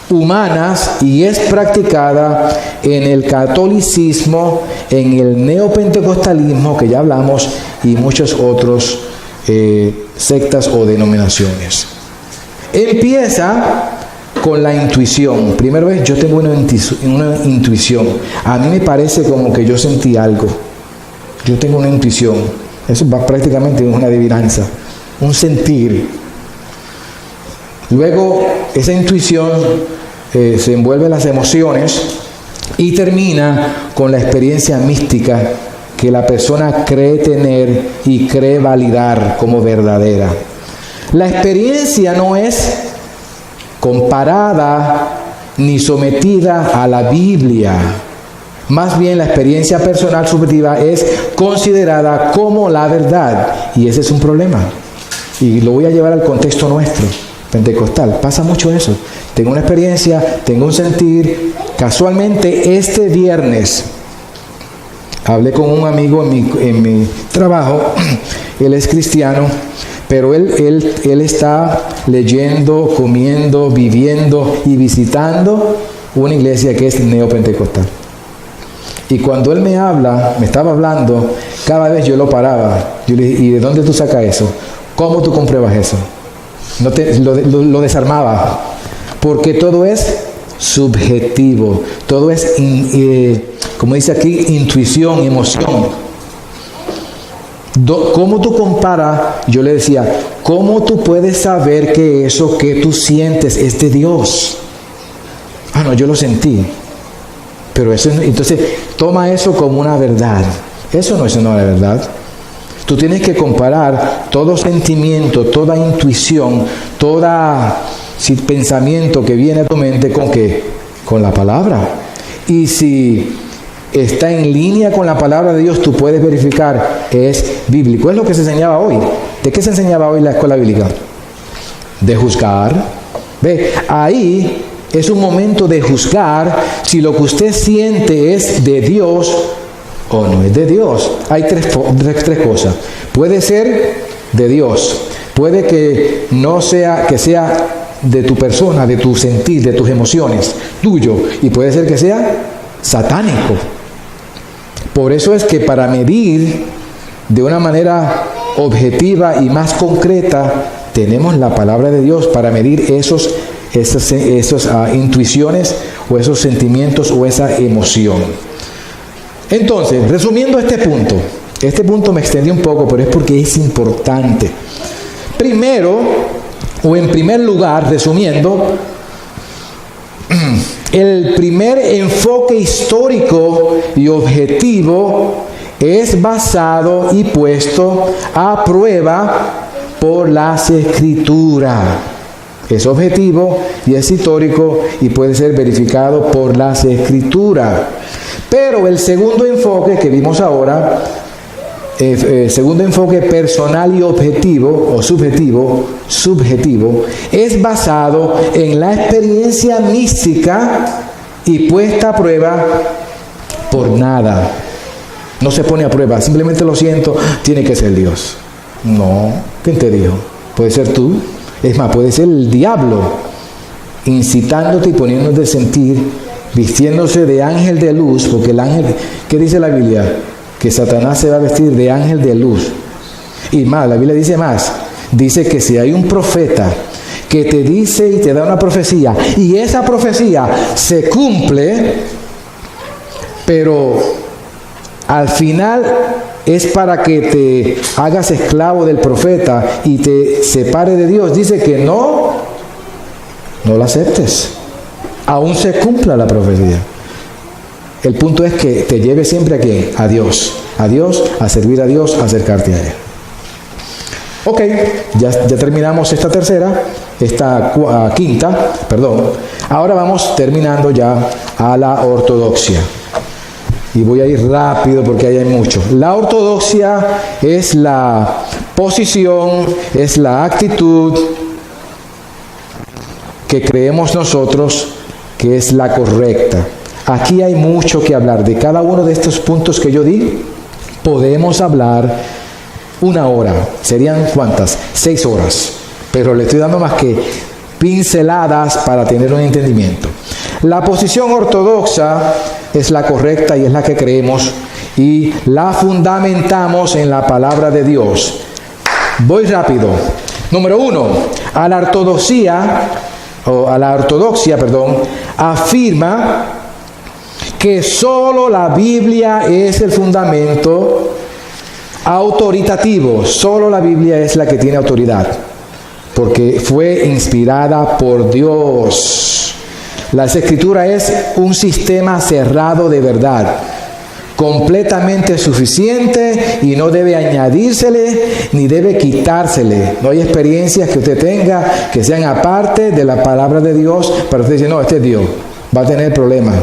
humanas y es practicada en el catolicismo, en el neopentecostalismo, que ya hablamos, y muchos otros sectas o denominaciones. Empieza con la intuición. Primero vez, yo tengo una intuición. A mí me parece como que yo sentí algo. Yo tengo una intuición. Eso va prácticamente una adivinanza, un sentir. Luego, esa intuición se envuelve en las emociones y termina con la experiencia mística que la persona cree tener y cree validar como verdadera. La experiencia no es comparada ni sometida a la Biblia. Más bien, la experiencia personal subjetiva es considerada como la verdad. Y ese es un problema. Y lo voy a llevar al contexto nuestro, pentecostal. Pasa mucho eso. Tengo una experiencia, tengo un sentir. Casualmente, este viernes, hablé con un amigo en mi trabajo. Él es cristiano, pero él está leyendo, comiendo, viviendo y visitando una iglesia que es neopentecostal. Y cuando él me estaba hablando, cada vez yo lo paraba. Yo le dije: ¿y de dónde tú sacas eso? ¿Cómo tú compruebas eso? Lo desarmaba. Porque todo es subjetivo. Todo es, como dice aquí, intuición, emoción. ¿Cómo tú comparas? Yo le decía: ¿cómo tú puedes saber que eso que tú sientes es de Dios? Ah, no, yo lo sentí. Pero eso, entonces, toma eso como una verdad. Eso no es una verdad. Tú tienes que comparar todo sentimiento, toda intuición, todo pensamiento que viene a tu mente ¿con qué? Con la palabra. Y si está en línea con la palabra de Dios, tú puedes verificar, es bíblico. Es lo que se enseñaba hoy. ¿De qué se enseñaba hoy en la escuela bíblica? De juzgar. Ve, ahí es un momento de juzgar si lo que usted siente es de Dios o no es de Dios. Hay tres cosas. Puede ser de Dios. Puede que no sea, que sea de tu persona, de tu sentir, de tus emociones, tuyo. Y puede ser que sea satánico. Por eso es que para medir de una manera objetiva y más concreta, tenemos la palabra de Dios para medir esas intuiciones o esos sentimientos o esa emoción. Entonces, resumiendo este punto me extendí un poco, pero es porque es importante. Primero, o en primer lugar, resumiendo, el primer enfoque histórico y objetivo es basado y puesto a prueba por las Escrituras. Es objetivo y es histórico y puede ser verificado por las Escrituras. Pero el segundo enfoque que vimos ahora, segundo enfoque personal y objetivo o subjetivo, es basado en la experiencia mística y puesta a prueba por nada. No se pone a prueba, simplemente lo siento, tiene que ser Dios. No, ¿quién te dijo? Puede ser tú. Es más, puede ser el diablo incitándote y poniéndote a sentir, vistiéndose de ángel de luz, porque el ángel, ¿qué dice la Biblia? Que Satanás se va a vestir de ángel de luz. Y más, la Biblia dice más, dice que si hay un profeta que te dice y te da una profecía, y esa profecía se cumple, pero al final es para que te hagas esclavo del profeta y te separe de Dios, dice que no lo aceptes, aún se cumpla la profecía. El punto es que te lleve siempre ¿a qué? A Dios, a servir a Dios, a acercarte a Él. Ok, ya terminamos esta tercera quinta. Ahora vamos terminando ya a la ortodoxia. Y voy a ir rápido porque ahí hay mucho. La ortodoxia es la posición, es la actitud que creemos nosotros que es la correcta. Aquí hay mucho que hablar. De cada uno de estos puntos que yo di, podemos hablar 1 hora. ¿Serían cuántas? 6 horas. Pero le estoy dando más que pinceladas para tener un entendimiento. La posición ortodoxa es la correcta y es la que creemos y la fundamentamos en la palabra de Dios. Voy rápido. Número 1, a la ortodoxia, afirma que solo la Biblia es el fundamento autoritativo. Solo la Biblia es la que tiene autoridad, porque fue inspirada por Dios. La Escritura es un sistema cerrado de verdad, completamente suficiente y no debe añadírsele ni debe quitársele. No hay experiencias que usted tenga que sean aparte de la palabra de Dios para usted decir, no, este es Dios. Va a tener problemas.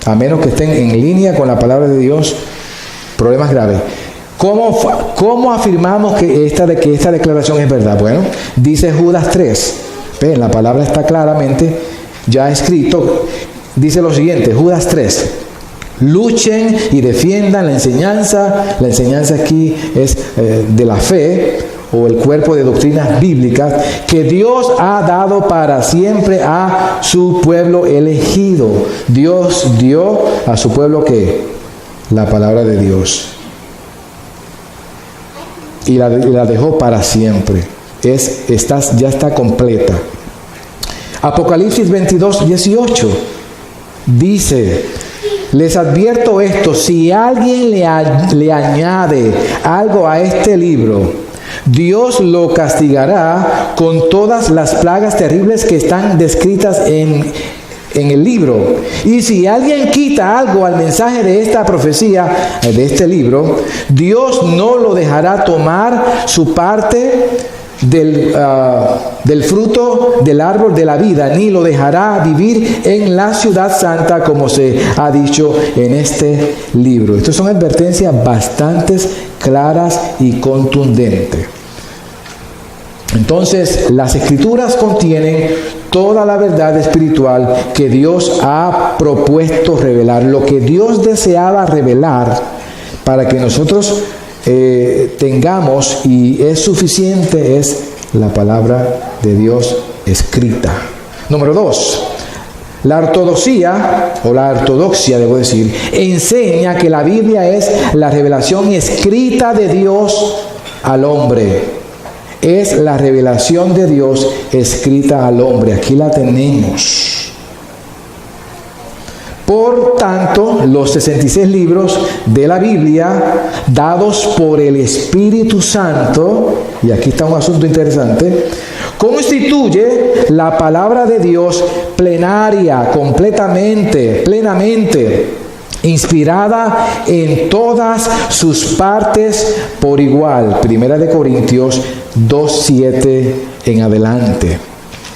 A menos que estén en línea con la palabra de Dios, problemas graves. ¿Cómo afirmamos que esta declaración es verdad? Bueno, dice Judas 3. Ven, la palabra está claramente ya escrito. Dice lo siguiente, Judas 3. Luchen y defiendan la enseñanza. La enseñanza aquí es de la fe o el cuerpo de doctrinas bíblicas que Dios ha dado para siempre a su pueblo elegido. Dios dio a su pueblo ¿qué? La palabra de Dios. Y la dejó para siempre. Ya está completa. Apocalipsis 22:18 dice: les advierto esto, si alguien le añade algo a este libro, Dios lo castigará con todas las plagas terribles que están descritas en el libro. Y si alguien quita algo al mensaje de esta profecía, de este libro, Dios no lo dejará tomar su parte del fruto del árbol de la vida, ni lo dejará vivir en la ciudad santa, como se ha dicho en este libro. Estas son advertencias bastante claras y contundentes. Entonces, las Escrituras contienen toda la verdad espiritual que Dios ha propuesto revelar, lo que Dios deseaba revelar para que nosotros tengamos, y es suficiente, es la palabra de Dios escrita. Número 2, la ortodoxia, debo decir, enseña que la Biblia es la revelación escrita de Dios al hombre. Es la revelación de Dios escrita al hombre. Aquí la tenemos. Por tanto, los 66 libros de la Biblia, dados por el Espíritu Santo, y aquí está un asunto interesante, constituye la palabra de Dios plenaria, plenamente, inspirada en todas sus partes por igual. 1 Corintios 2:7 en adelante.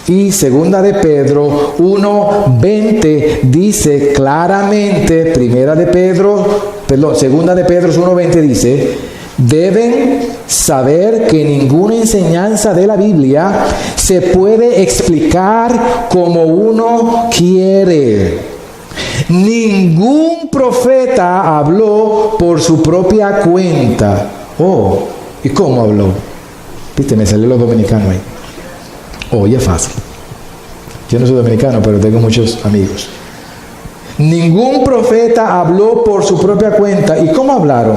Y 2 de Pedro 1:20 dice claramente, 2 de Pedro 1:20 dice: deben saber que ninguna enseñanza de la Biblia se puede explicar como uno quiere. Ningún profeta habló por su propia cuenta. Oh, ¿y cómo habló? Viste, me salió lo dominicano ahí. Oye, fácil. Yo no soy dominicano, pero tengo muchos amigos. Ningún profeta habló por su propia cuenta. ¿Y cómo hablaron?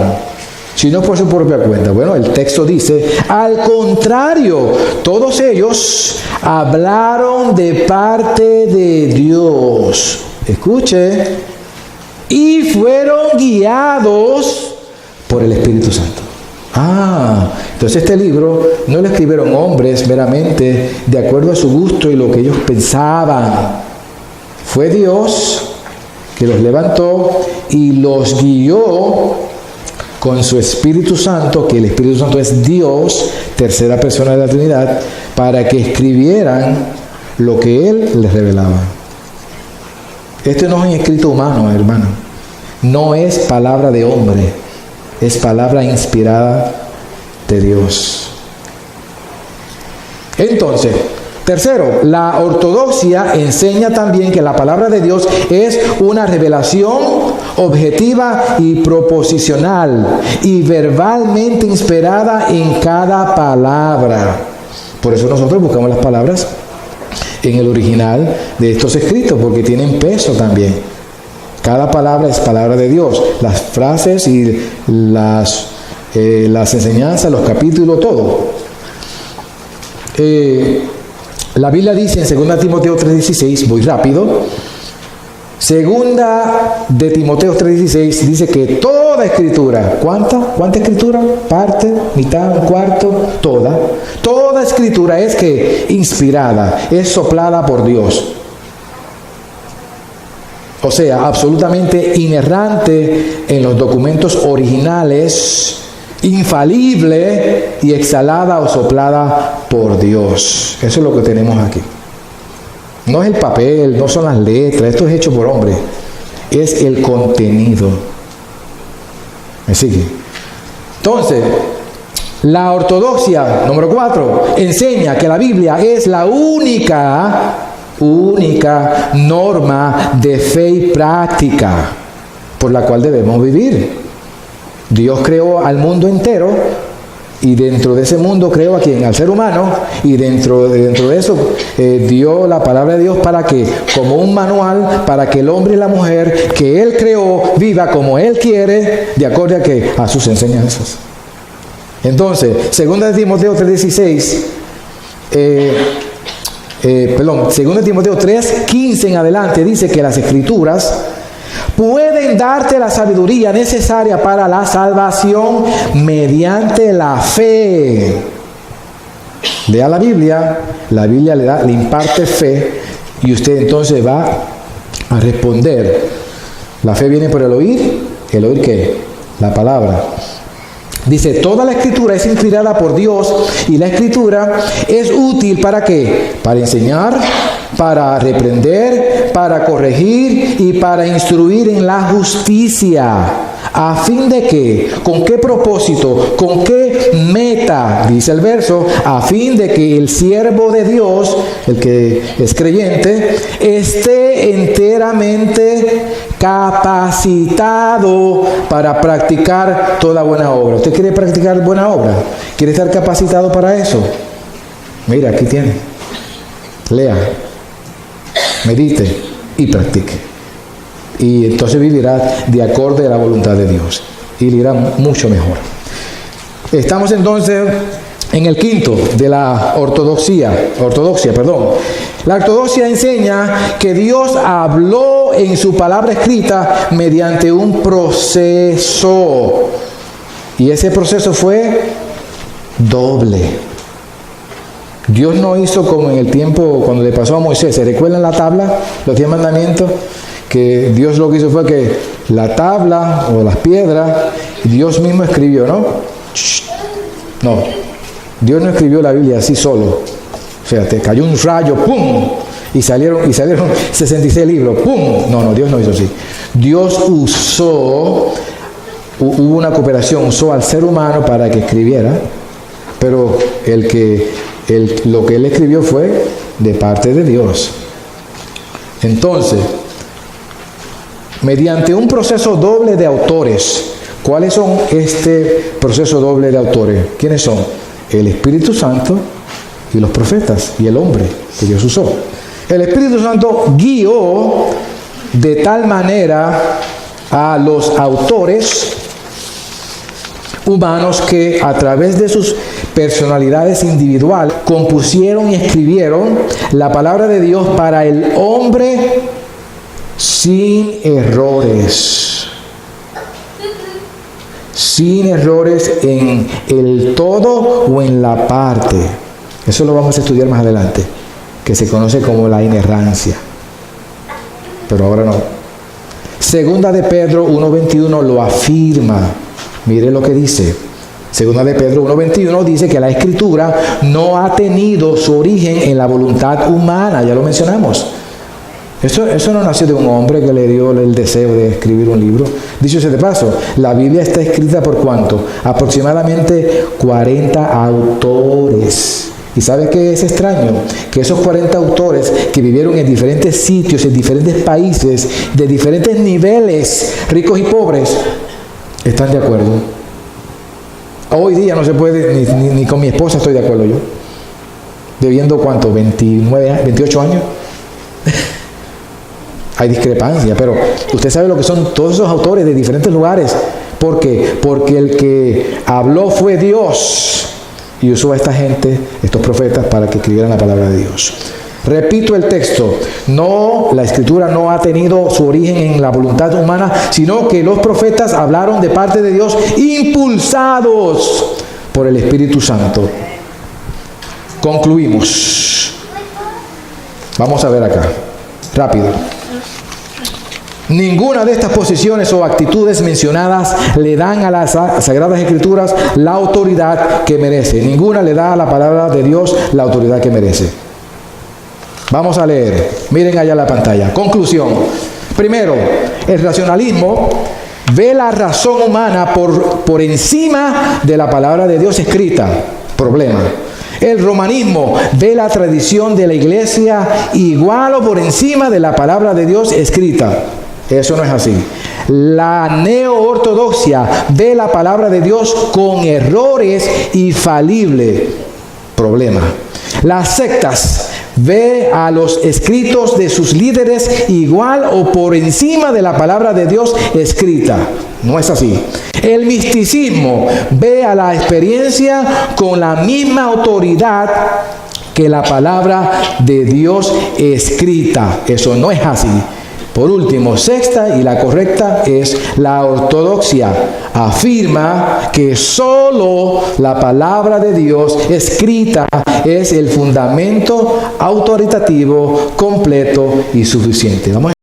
Si no por su propia cuenta. Bueno, el texto dice, al contrario, todos ellos hablaron de parte de Dios. Escuche. Y fueron guiados por el Espíritu Santo. Entonces este libro no lo escribieron hombres meramente de acuerdo a su gusto y lo que ellos pensaban. Fue Dios que los levantó y los guió con su Espíritu Santo, que el Espíritu Santo es Dios, tercera persona de la Trinidad, para que escribieran lo que Él les revelaba. Esto no es un escrito humano, hermano. No es palabra de hombre, es palabra inspirada de Dios. Entonces, tercero, la ortodoxia enseña también que la palabra de Dios es una revelación objetiva y proposicional y verbalmente inspirada en cada palabra. Por eso nosotros buscamos las palabras en el original de estos escritos, porque tienen peso también. Cada palabra es palabra de Dios. Las frases y las enseñanzas, los capítulos, todo. La Biblia dice en 2 Timoteo 3:16, voy rápido. 2 de Timoteo 3:16 dice que toda escritura, ¿cuánta escritura? Parte, mitad, un cuarto, toda. Toda escritura es que inspirada, es soplada por Dios. O sea, absolutamente inerrante en los documentos originales, infalible y exhalada o soplada por Dios. Eso es lo que tenemos aquí. No es el papel, no son las letras, esto es hecho por hombre. Es el contenido. ¿Me sigue? Entonces, la ortodoxia, número 4, enseña que la Biblia es la única norma de fe y práctica por la cual debemos vivir. Dios creó al mundo entero y dentro de ese mundo creó a quien, al ser humano, y dentro de eso dio la palabra de Dios para que, como un manual, para que el hombre y la mujer que Él creó viva como Él quiere, de acuerdo a sus enseñanzas. Entonces, 2 de Timoteo 3:16, 2 de Timoteo 3:15 en adelante dice que las Escrituras pueden darte la sabiduría necesaria para la salvación mediante la fe. Lea la Biblia le imparte fe y usted entonces va a responder. La fe viene por el oír ¿qué? La palabra. Dice, toda la Escritura es inspirada por Dios y la Escritura es útil ¿para qué? Para enseñar, para reprender, para corregir y para instruir en la justicia. ¿A fin de qué? ¿Con qué propósito? ¿Con qué meta? Dice el verso, a fin de que el siervo de Dios, el que es creyente, esté enteramente capacitado para practicar toda buena obra. ¿Usted quiere practicar buena obra? ¿Quiere estar capacitado para eso? Mira, aquí tiene. Lea, medite y practique. Y entonces vivirá de acuerdo a la voluntad de Dios. Y le irá mucho mejor. Estamos entonces en el quinto de la ortodoxia. La ortodoxia enseña que Dios habló en su palabra escrita mediante un proceso. Y ese proceso fue doble. Dios no hizo como en el tiempo cuando le pasó a Moisés. ¿Se recuerdan la tabla? Los 10 mandamientos. Que Dios lo que hizo fue que la tabla o las piedras, Dios mismo escribió, ¿no? No. Dios no escribió la Biblia así solo. O sea, te cayó un rayo, ¡pum! Y salieron 66 libros, ¡pum! No, Dios no hizo así. Dios hubo una cooperación, usó al ser humano para que escribiera, pero lo que él escribió fue de parte de Dios. Entonces, mediante un proceso doble de autores. ¿Cuáles son este proceso doble de autores? ¿Quiénes son? El Espíritu Santo y los profetas y el hombre que Dios usó. El Espíritu Santo guió de tal manera a los autores humanos que a través de sus personalidades individuales compusieron y escribieron la palabra de Dios para el hombre sin errores. Sin errores en el todo o en la parte. Eso lo vamos a estudiar más adelante, que se conoce como la inerrancia. Pero ahora no. Segunda de Pedro 1:21 lo afirma. Mire lo que dice. Segunda de Pedro 1:21 dice que la Escritura no ha tenido su origen en la voluntad humana, ya lo mencionamos. Eso no nació de un hombre que le dio el deseo de escribir un libro. Dicho sea de paso, la Biblia está escrita por ¿cuánto? Aproximadamente 40 autores. ¿Y sabe qué es extraño? Que esos 40 autores que vivieron en diferentes sitios, en diferentes países, de diferentes niveles, ricos y pobres, están de acuerdo. Hoy día no se puede, ni con mi esposa estoy de acuerdo yo. Debiendo ¿cuánto? 28 años. Hay discrepancia, pero usted sabe lo que son todos esos autores de diferentes lugares. ¿Por qué? Porque el que habló fue Dios y usó a esta gente, estos profetas, para que escribieran la palabra de Dios. Repito el texto. No, la Escritura no ha tenido su origen en la voluntad humana, sino que los profetas hablaron de parte de Dios, impulsados por el Espíritu Santo. Concluimos. Vamos a ver acá. Rápido. Ninguna de estas posiciones o actitudes mencionadas le dan a las Sagradas Escrituras la autoridad que merece. Ninguna le da a la palabra de Dios la autoridad que merece. Vamos a leer. Miren allá la pantalla. Conclusión. Primero, el racionalismo ve la razón humana por encima de la palabra de Dios escrita. Problema. El romanismo ve la tradición de la iglesia igual o por encima de la palabra de Dios escrita. Eso no es así. La neo-ortodoxia ve la palabra de Dios con errores y falible. Problema. Las sectas ve a los escritos de sus líderes igual o por encima de la palabra de Dios escrita. No es así. El misticismo ve a la experiencia con la misma autoridad que la palabra de Dios escrita. Eso no es así. Por último, sexta y la correcta es la ortodoxia. Afirma que solo la palabra de Dios escrita es el fundamento autoritativo, completo y suficiente. Vamos